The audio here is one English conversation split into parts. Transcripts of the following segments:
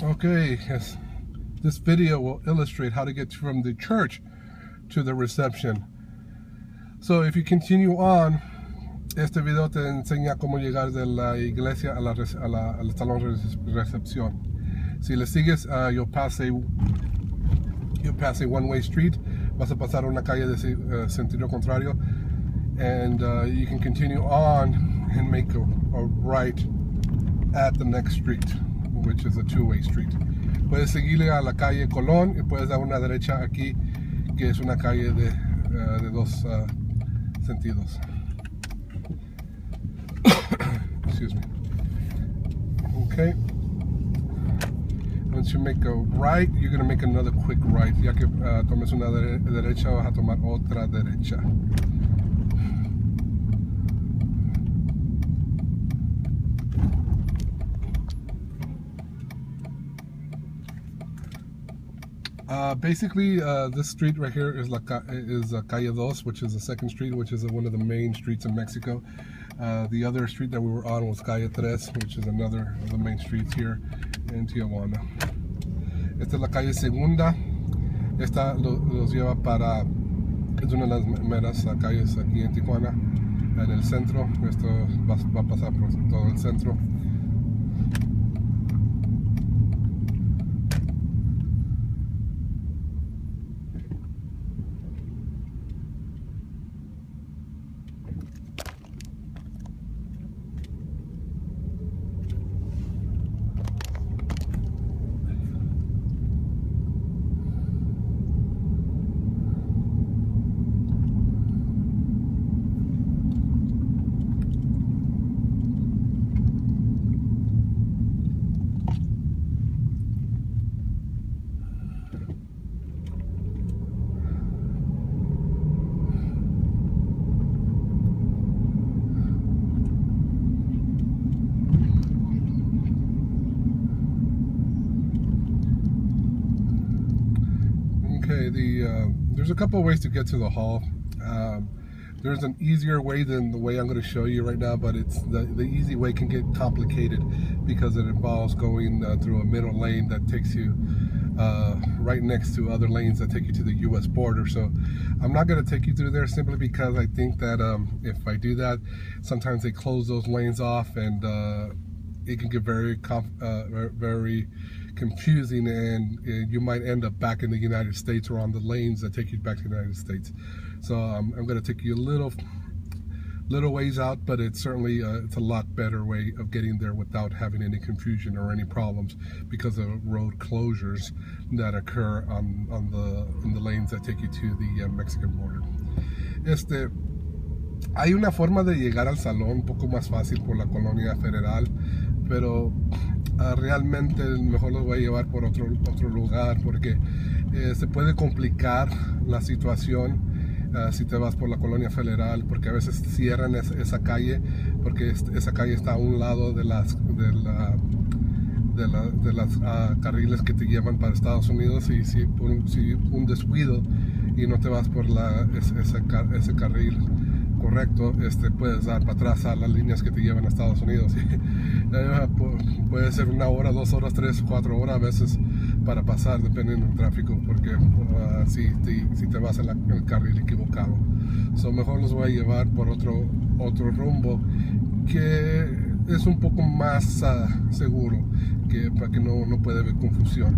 Okay, yes. This video will illustrate how to get from the church to the reception. So if you continue on, este video te enseña cómo llegar de la iglesia al salón de recepción. Si le sigues, you'll pass a one-way street. Vas a pasar una calle de sentido contrario, and you can continue on and make a right at the next street, which is a two-way street. Puedes seguirle a la calle Colón y puedes dar una derecha aquí, que es una calle de dos sentidos. Excuse me. Okay. Once you make a right, you're going to make another quick right. Ya que tomes una derecha, vas a tomar otra derecha. Basically, this street right here is Calle 2, which is the second street, which is one of the main streets in Mexico. The other street that we were on was Calle 3, which is another of the main streets here in Tijuana. Esta es la calle segunda. Esta los lleva para, es una de las meras calles aquí en Tijuana, en el centro. Esto va a pasar por todo el centro. Okay, there's a couple of ways to get to the hall. There's an easier way than the way I'm going to show you right now, but it's the easy way can get complicated because it involves going through a middle lane that takes you right next to other lanes that take you to the U.S. border. So I'm not going to take you through there simply because I think that if I do that, sometimes they close those lanes off, and it can get very confusing, and you might end up back in the United States or on the lanes that take you back to the United States. So I'm going to take you a little ways out, but it's certainly it's a lot better way of getting there without having any confusion or any problems because of road closures that occur in the lanes that take you to the Mexican border. Hay una forma de llegar al salón un poco más fácil por la colonia federal, pero realmente mejor los voy a llevar por otro lugar porque se puede complicar la situación si te vas por la colonia federal, porque a veces cierran esa calle, porque esa calle está a un lado de las carriles que te llevan para Estados Unidos, y si un descuido y no te vas por ese carril correcto, puedes dar para atrás a las líneas que te llevan a Estados Unidos. Puede ser 1 hora, 2 horas, 3, 4 horas a veces para pasar, dependiendo del tráfico, porque si te vas en el carril equivocado. So, mejor los voy a llevar por otro rumbo que es un poco más seguro, para que no pueda haber confusión.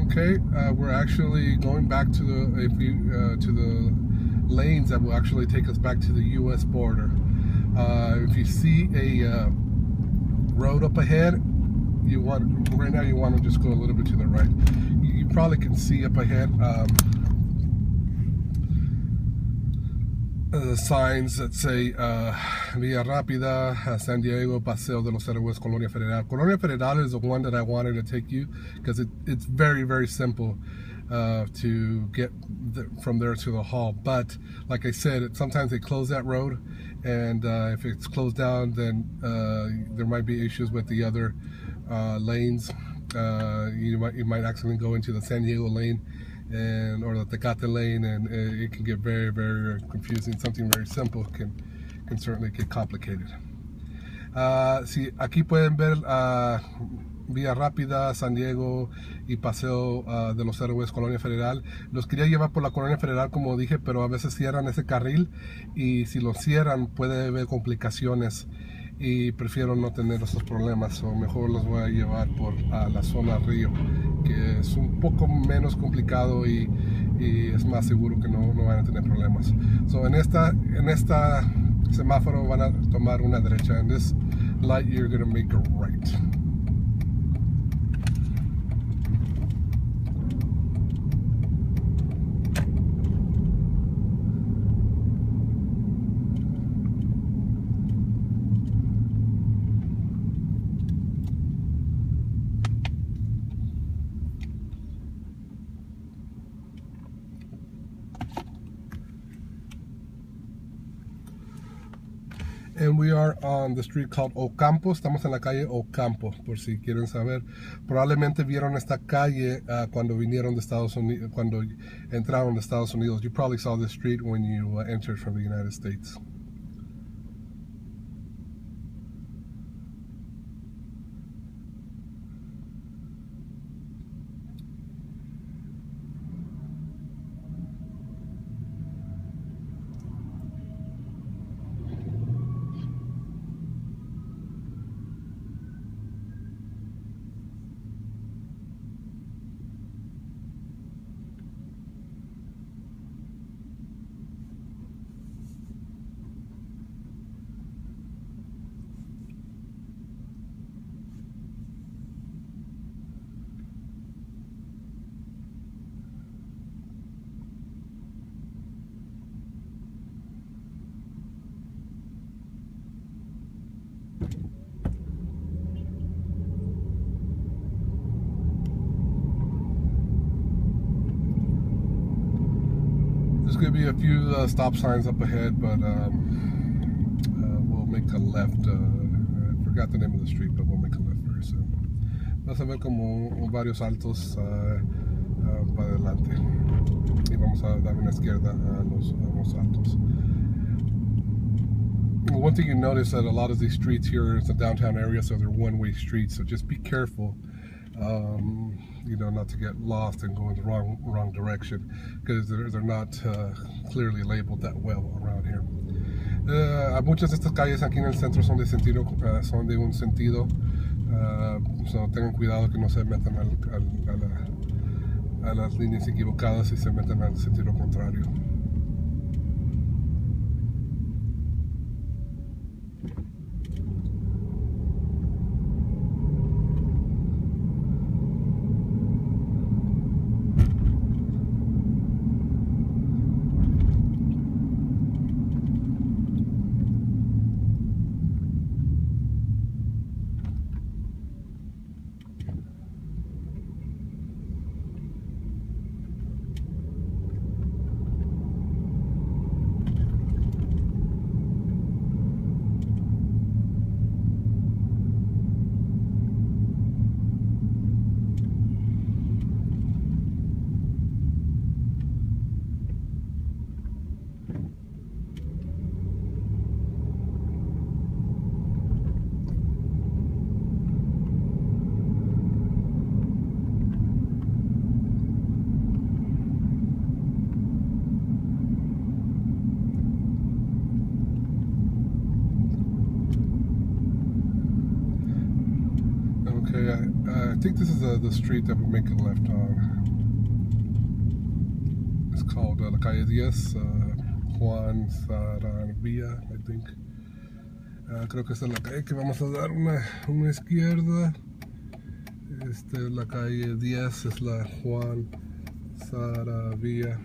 Okay, we're actually going back to the lanes that will actually take us back to the U.S. border. If you see a road up ahead, right now you want to just go a little bit to the right. You probably can see up ahead signs that say Vía Rápida, San Diego, Paseo de los Héroes, Colonia Federal. Colonia Federal is the one that I wanted to take you because it's very, very simple to get from there to the hall. But like I said, sometimes they close that road, and if it's closed down, then there might be issues with the other lanes. You might accidentally go into the San Diego lane or the Tecate lane, and it can get very, very confusing. Something very simple can can certainly get complicated. Sí, aquí pueden ver Vía Rápida, San Diego y Paseo de los Héroes, Colonia Federal. Los quería llevar por la Colonia Federal, como dije, pero a veces cierran ese carril y si lo cierran puede haber complicaciones y prefiero no tener esos problemas, o mejor los voy a llevar por la zona Río, que es un poco menos complicado y es más seguro que no van a tener problemas. So, en esta semáforo van a tomar una derecha. In this light you're going to make a right. And we are on the street called Ocampo. Estamos en la calle Ocampo, por si quieren saber. Probablemente vieron esta calle cuando vinieron de Estados Unidos, cuando entraron de Estados Unidos. You probably saw this street when you entered from the United States. There's going to be a few stop signs up ahead, but we'll make a left. I forgot the name of the street, but we'll make a left very soon. Vas a ver como varios altos para adelante y vamos a dar una izquierda a los altos. One thing you notice that a lot of these streets here is the downtown area, so they're one-way streets. So just be careful, you know, not to get lost and go in the wrong direction, because they're not clearly labeled that well around here. Muchas de estas calles aquí en el centro son de un sentido, so tengan cuidado que no se metan a las líneas equivocadas y se metan al sentido contrario. Okay, I think this is the street that we're making left on. It's called La Calle 10, Juan Saravia, I think. Creo que esta es la calle que vamos a dar una izquierda. La calle 10 es la Juan Saravia.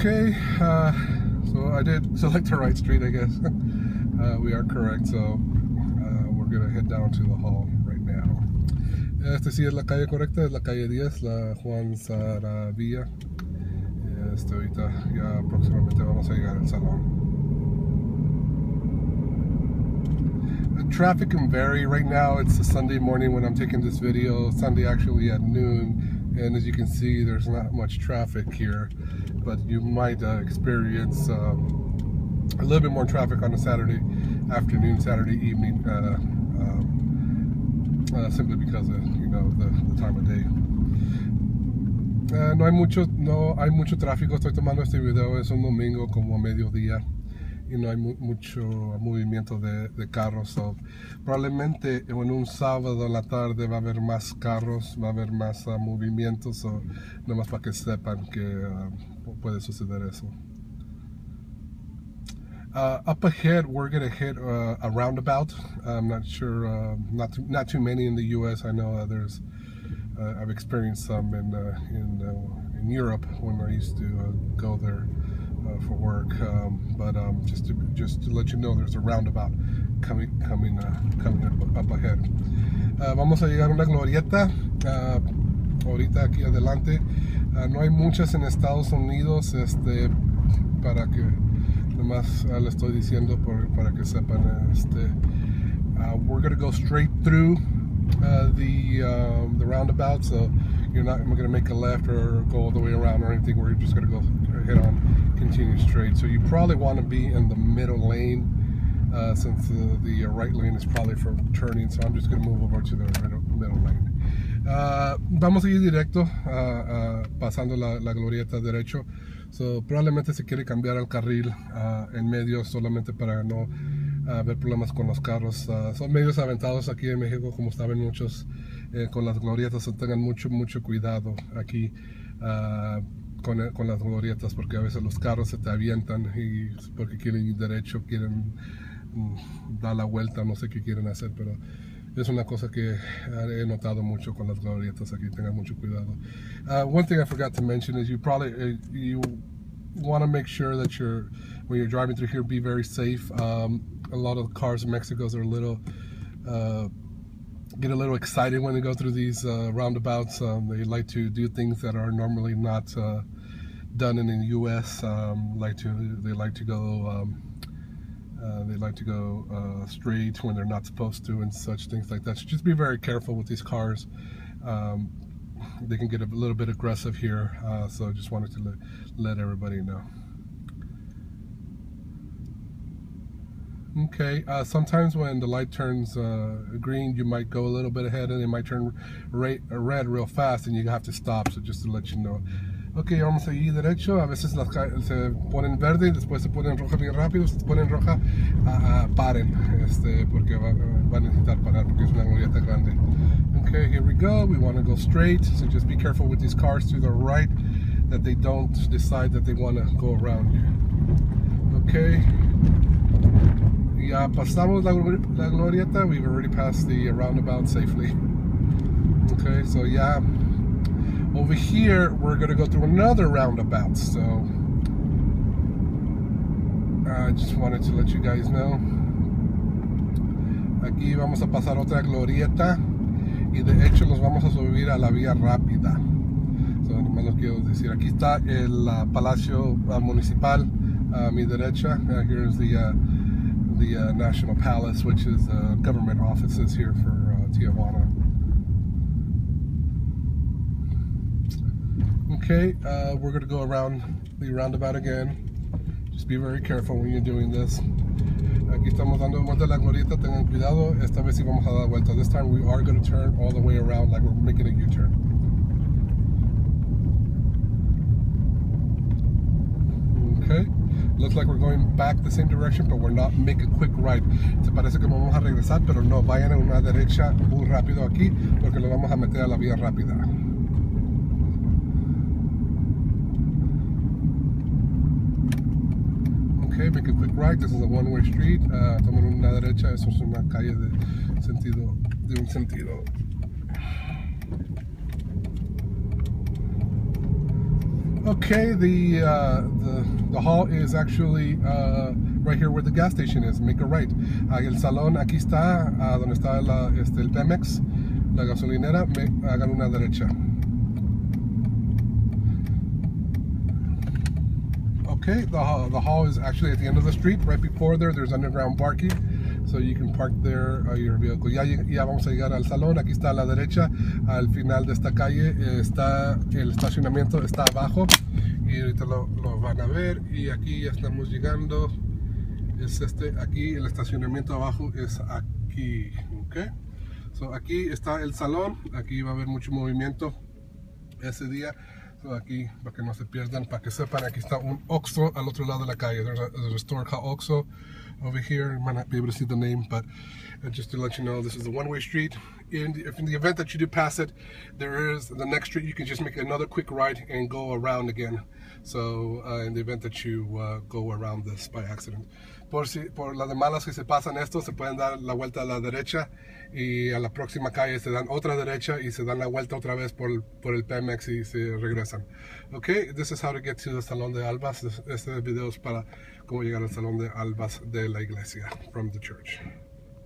Okay, so I did select the right street, I guess. We are correct, so we're gonna head down to the hall right now. Este sí es la calle correcta, es la calle 10, la Juan Saravilla. Ahorita ya próximamente vamos a llegar al Salon. Traffic can vary. Right now it's a Sunday morning when I'm taking this video, Sunday actually at noon, and as you can see there's not much traffic here, but you might experience a little bit more traffic on a Saturday afternoon, Saturday evening, simply because of the time of day. No hay mucho tráfico. Estoy tomando este video, es un domingo como a mediodía y no hay mucho movimiento de carros, so, probablemente en un sábado en la tarde va a haber más carros, va a haber más movimientos, so, nomás para que sepan que puede suceder eso. Up ahead we're gonna hit a roundabout. I'm not sure, not too many in the US. I know there's I've experienced some in Europe when I used to go there for work, but just to let you know, there's a roundabout coming up ahead. Vamos a llegar a una glorieta ahorita aquí adelante. No hay muchas en Estados Unidos, para que nomás le estoy diciendo para que sepan. We're gonna go straight through the roundabout, so you're not going to make a left or go all the way around or anything. We're just going to go head on, continue straight. So you probably want to be in the middle lane, since the right lane is probably for turning, so I'm just going to move over to the middle lane. Vamos a ir directo, pasando la glorieta derecho. So probablemente se quiere cambiar el carril en medio solamente para no haber problemas con los carros. Son medios aventados aquí en México, como saben muchos, con las glorietas. So tengan mucho cuidado aquí con las glorietas, porque a veces los carros se te avientan y porque quieren ir derecho, quieren dar la vuelta, no sé qué quieren hacer, pero es una cosa que he notado mucho con las glorietas aquí. Tengan mucho cuidado. One thing I forgot to mention is you want to make sure that when you're driving through here, be very safe. A lot of cars in Mexico are get a little excited when they go through these roundabouts. They like to do things that are normally not done in the U.S. They like to go straight when they're not supposed to, and such things like that. So just be very careful with these cars. They can get a little bit aggressive here, so just wanted to let everybody know. Okay, sometimes when the light turns green, you might go a little bit ahead, and it might turn red real fast, and you have to stop. So just to let you know. Ok, vamos a ir derecho. A veces se ponen verde y después se ponen roja bien rápido. Si se ponen roja, paren, porque va a necesitar parar porque es una glorieta grande. Okay, here we go. We want to go straight, so just be careful with these cars to the right, that they don't decide that they want to go around you. Okay. Ya pasamos la glorieta. We've already passed the roundabout safely. Okay, so yeah, over here we're gonna go through another roundabout. So I just wanted to let you guys know. Aquí vamos a pasar otra glorieta y de hecho nos vamos a subir a la vía rápida. So nomás lo quiero decir. Aquí está el Palacio Municipal a mi derecha. Here's the National Palace, which is government offices here for Tijuana. Okay, we're going to go around the roundabout again. Just be very careful when you're doing this. Aquí estamos dando vuelta a la glorieta, tengan cuidado. Esta vez sí vamos a dar vuelta. This time we are going to turn all the way around like we're making a U-turn. Okay. Looks like we're going back the same direction, but we're not making a quick right. Se parece que vamos a regresar, pero no, vayan a una derecha muy rápido aquí, porque lo vamos a meter a la vía rápida. Okay, make a quick right. This is a one-way street. Tomen una derecha. Eso es una calle de un sentido. Okay, the hall is actually right here where the gas station is. Make a right. El Salon aquí está, donde está el Pemex, la gasolinera. Hagan una derecha. Okay, the hall is actually at the end of the street. Right before there's underground parking, so you can park there your vehicle. Ya vamos a llegar al salón. Aquí está a la derecha, al final de esta calle está el estacionamiento, está abajo y ahorita lo van a ver. Y aquí ya estamos llegando. Es aquí el estacionamiento abajo es aquí. Okay, so aquí está el salón. Aquí va a haber mucho movimiento ese día. So aquí, para que no se pierdan, para que sepan, aquí está un Oxxo al otro lado de la calle. There's a store called Oxxo over here. You might not be able to see the name, but just to let you know, this is a one-way street. If in the event that you do pass it, there is the next street. You can just make another quick right and go around again. So in the event that you go around this by accident. Por las de malas que se pasan esto, se pueden dar la vuelta a la derecha y a la próxima calle se dan otra derecha y se dan la vuelta otra vez por el Pemex y se regresan. Okay, this is how to get to the Salón de Albas. Este video es para cómo llegar al Salón de Albas de la iglesia, from the church.